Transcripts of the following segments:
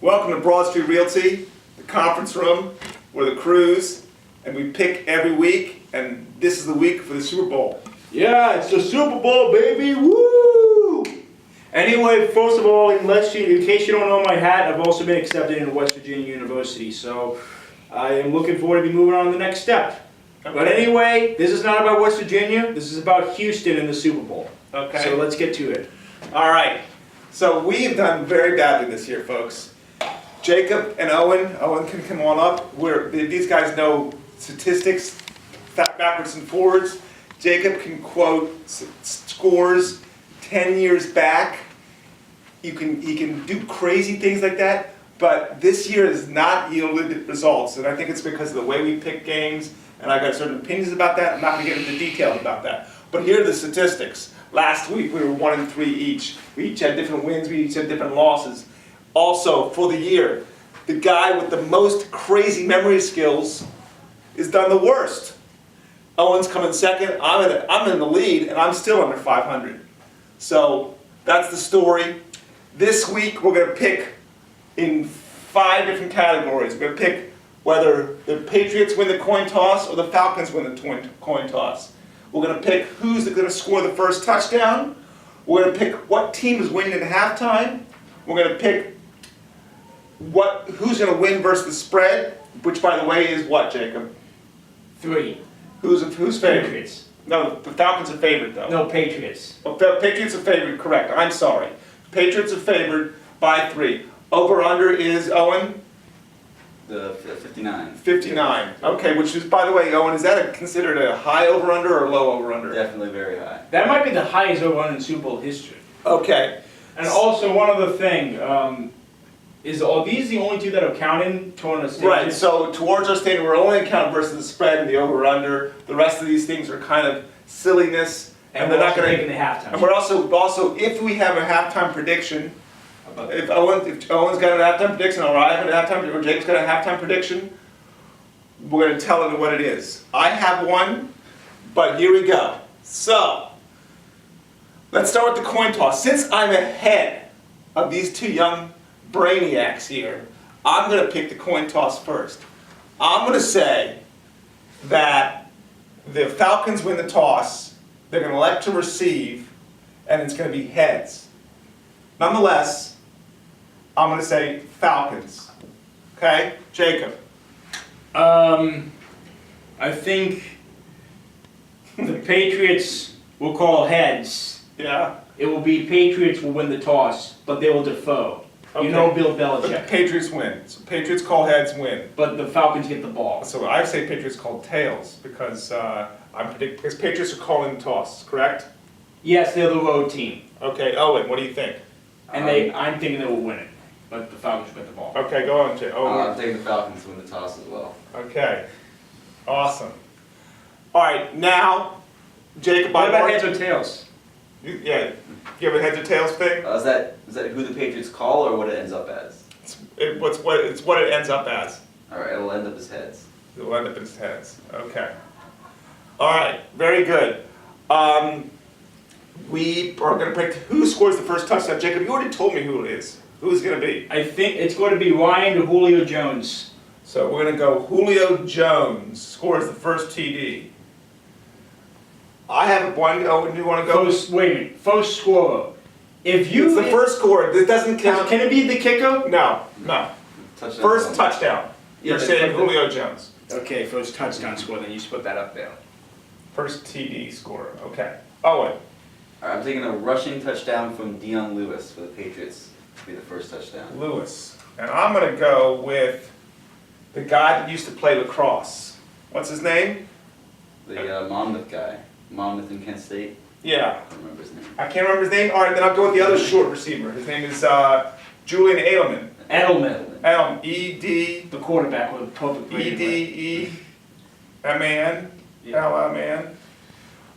Welcome to Broad Street Realty, the conference room, or the cruise, and we pick every week, and this is the week for the Super Bowl. Yeah, it's the Super Bowl, baby! Woo! Anyway, first of all, in case you don't know my hat, I've also been accepted into West Virginia University, so I am looking forward to be moving on to the next step. Okay. But anyway, this is not about West Virginia, this is about Houston in the Super Bowl. Okay. So let's get to it. All right. So we have done very badly this year, folks. Jacob and Owen can come on up. These guys know statistics backwards and forwards. Jacob can quote scores 10 years back. He can do crazy things like that, but this year has not yielded results, and I think it's because of the way we pick games, and I've got certain opinions about that. I'm not going to get into details about that. But here are the statistics. Last week we were 1-3 each. We each had different wins, we each had different losses. Also, for the year, the guy with the most crazy memory skills is done the worst. Owen's coming second, I'm in the lead, and I'm still under 500. So that's the story. This week we're going to pick in 5 different categories. We're going to pick whether the Patriots win the coin toss or the Falcons win the coin toss. We're going to pick who's going to score the first touchdown. We're going to pick what team is winning at halftime. We're going to pick who's going to win versus the spread, which by the way is what, Jacob? 3. Who's favorite? Patriots. No, the Falcons are favored though. No, Patriots. Oh, Patriots are favored, correct. I'm sorry. Patriots are favored by 3. Over/under is, Owen? The 59. 59. Okay, which is, by the way, Owen, is that considered a high over/under or low over/under? Definitely very high. That might be the highest over in Super Bowl history. Okay. And also, one other thing, are these the only 2 that are counting toward a station? Right, so towards our standing, we're only counting versus the spread and the over/under. The rest of these things are kind of silliness, And they're we're not also going taking the halftime. And we're also, if we have a halftime prediction, if Owen's got a halftime prediction, or I have a halftime, or Jake's got a halftime prediction, we're going to tell it what it is. I have one, but here we go. So, let's start with the coin toss. Since I'm ahead of these 2 young brainiacs here, I'm going to pick the coin toss first. I'm going to say that the Falcons win the toss, they're going to elect to receive, and it's going to be heads. Nonetheless, I'm going to say Falcons. Okay? Jacob. I think the Patriots will call heads. Yeah? It will be Patriots will win the toss, but they will defer. Okay. You know Bill But the Belichick. Patriots win. So Patriots call heads, win. But the Falcons get the ball. So I say Patriots call tails because because Patriots are calling the toss, correct? Yes, they're the road team. Okay, Owen, what do you think? And I'm thinking they will win it. But the Falcons get the ball. Okay, go on, Jay. I'm taking the Falcons to win the toss as well. Okay. Awesome. All right, now, Jacob, What about heads or tails? Yeah, you have a heads or tails thing? Is that who the Patriots call or what it ends up as? It's what it ends up as. Alright, it'll end up as heads. It'll end up in his heads. Okay. All right, very good. We are going to pick who scores the first touchdown. Jacob, you already told me who it is. Who is going to be? I think it's going to be Ryan to Julio Jones. So we're going to go Julio Jones scores the first TD. I have one. Oh, do you want to go? Wait a minute. First scorer. If you It's the first score. This doesn't count. Can it be the kicker? No. Touchdown. First touchdown. You're Yeah, saying but- Julio Jones. Okay, first touchdown score. Then you just put that up there. First TD scorer. Okay. Owen. Alright, I'm taking a rushing touchdown from Dion Lewis for the Patriots to be the first touchdown. Lewis. And I'm going to go with the guy that used to play lacrosse. What's his name? The Monmouth guy. Monmouth in Kent State. Yeah. I don't remember his name. I can't remember his name. All right, then I'll go with the other short receiver. His name is Julian Edelman, Edelman. E-D. the quarterback with public radio. E-D-E-M-A-N. L-M-A-N.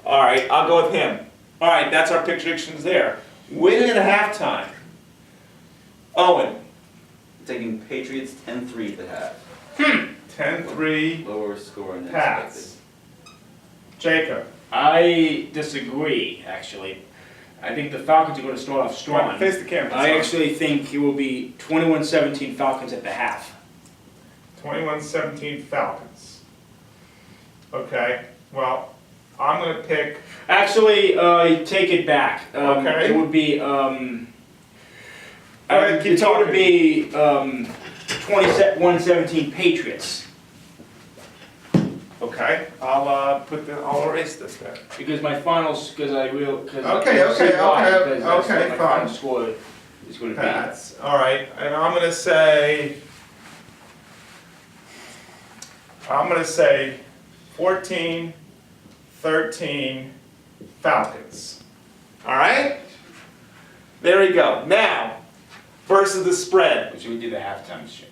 All right, I'll go with him. All right, that's our predictions there. Winning at halftime. Owen. I'm taking Patriots 10-3 to half. 10-3. Lower score than Pats. expected. Jacob. I disagree, actually. I think the Falcons are going to start off strong. Face the camera. I actually think it will be 21-17 Falcons at the half. 21-17 Falcons. Okay, well, I'm gonna pick, Actually, take it back. Okay. It would be, ahead, keep it's going to talking. be 21-17 Patriots. okay, I'll I'll erase this then. Because my finals, because I will, because Okay, you'll see okay, why, okay, because that's okay, what my fine. final score is going to be. Pats, all right, and I'm gonna say 14-13 Falcons. All right? There we go. Now, versus the spread. Should we do the halftime shit?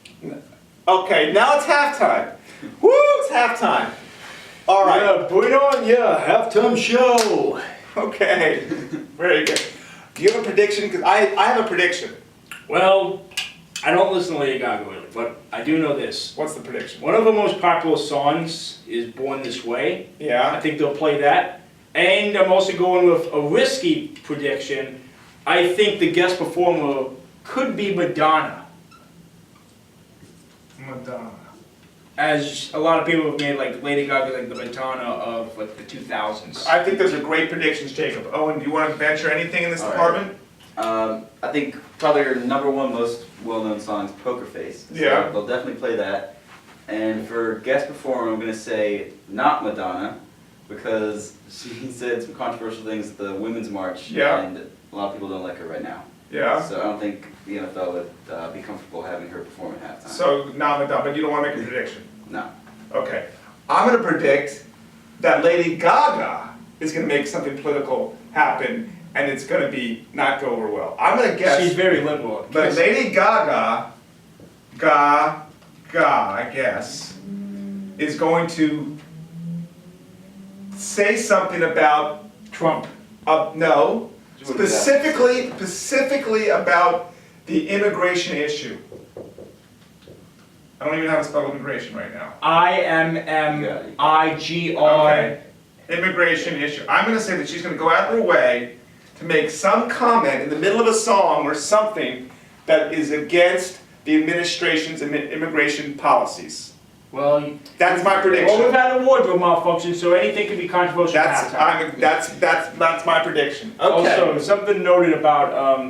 Okay, now it's halftime. Woo, it's halftime. All right. Yeah, put it on, yeah, halftime show. Okay, very good. Do you have a prediction? Because I have a prediction. Well, I don't listen to Lady Gaga really, but I do know this. What's the prediction? One of the most popular songs is Born This Way. I Yeah. think they'll play that. And I'm also going with a risky prediction. I think the guest performer could be Madonna, Madonna. as a lot of people have made like Lady Gaga like the Madonna of like the 2000s. I think those are great predictions, Jacob. Owen, do you want to venture anything in this All right. department? I think probably your number one most well-known song is Poker Face. So Yeah. they'll definitely play that. And for guest performer, I'm gonna say not Madonna, because she said some controversial things at the Women's March, Yeah. and a lot of people don't like her right now. Yeah. So I don't think the NFL would be comfortable having her perform at halftime. So, not Madonna, but you don't want to make a prediction? No. Okay. I'm going to predict that Lady Gaga is going to make something political happen, and it's going to be not go over well. I'm going to guess She's very liberal. that Lady Gaga, I guess, is going to say something about, Trump. no, What is that? specifically about the immigration issue. I don't even know how to spell immigration right now. IMMIGR. Okay. Immigration issue. I'm gonna say that she's gonna go out of her way to make some comment in the middle of a song or something that is against the administration's immigration policies. Well, That's my well, we've prediction. had a wardrobe malfunction, so anything can be controversial at halftime. That's my prediction. Also, Okay. something noted about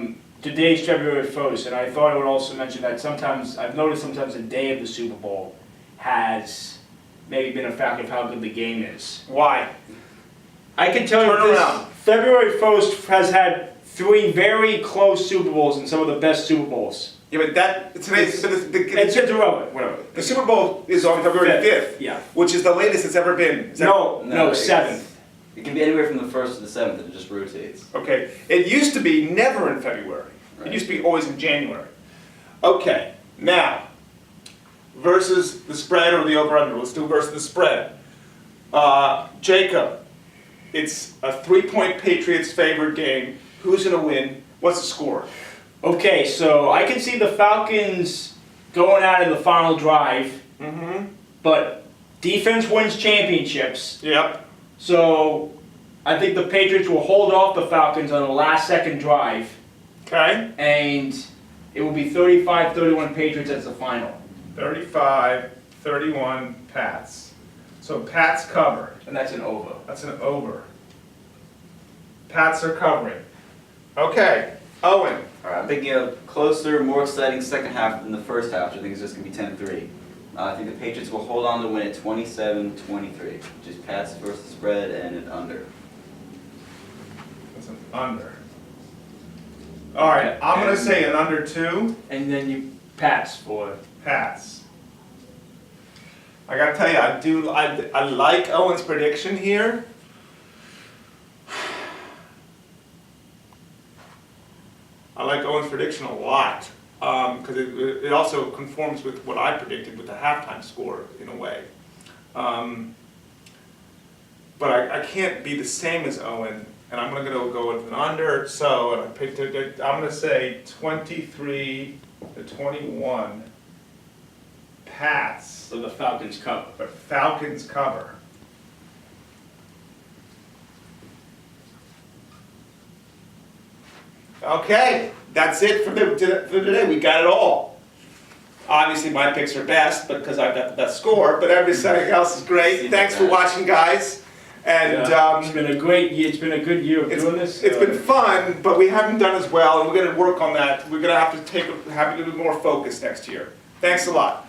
today's February 1st, and I thought I would also mention that sometimes, I've noticed sometimes the day of the Super Bowl has maybe been a factor of how good the game is. Why? I can tell you Turn this, around. February 1st has had 3 very close Super Bowls and some of the best Super Bowls. Yeah, but today's It's irrelevant, whatever. the Super Bowl is on February 5th, Yeah. which is the latest it's ever been. Is that- No, it's- 7th. It can be anywhere from the 1st to the 7th, it just rotates. Okay, it used to be never in February. It Right. used to be always in January. Okay, now, versus the spread or the over-under, let's do versus the spread. Jacob, it's a 3-point Patriots favored game. Who's gonna win? What's the score? Okay, so I can see the Falcons going out in the final drive, Mm-hmm. but defense wins championships. Yep. So I think the Patriots will hold off the Falcons on the last second drive, Okay, and it will be 35-31 Patriots as the final. 35-31 Pats. So Pats cover. And that's an over. That's an over. Pats are covering. Okay, Owen. All right, I'm thinking of closer, more exciting second half than the first half, which I think is just going to be 10-3. I think the Patriots will hold on to win it 27-23, which is Pats versus spread and an under. That's an under. All right, I'm gonna say an under 2, And then you Pats for Pats. I gotta tell you, I like Owen's prediction here. I like Owen's prediction a lot, because it also conforms with what I predicted with the halftime score in a way. But I can't be the same as Owen, and I'm gonna go with an under, so I'm gonna say 23-21 Pats, so the Falcons cover. but Falcons cover. Okay, that's it for today. We got it all. Obviously, my picks are best because I've got the best score, but everything else is great. Thanks for watching, guys. And It's been a great year. It's been a good year of doing this. It's been fun, but we haven't done as well, and we're going to work on that. We're going to have to have a little more focus next year. Thanks a lot.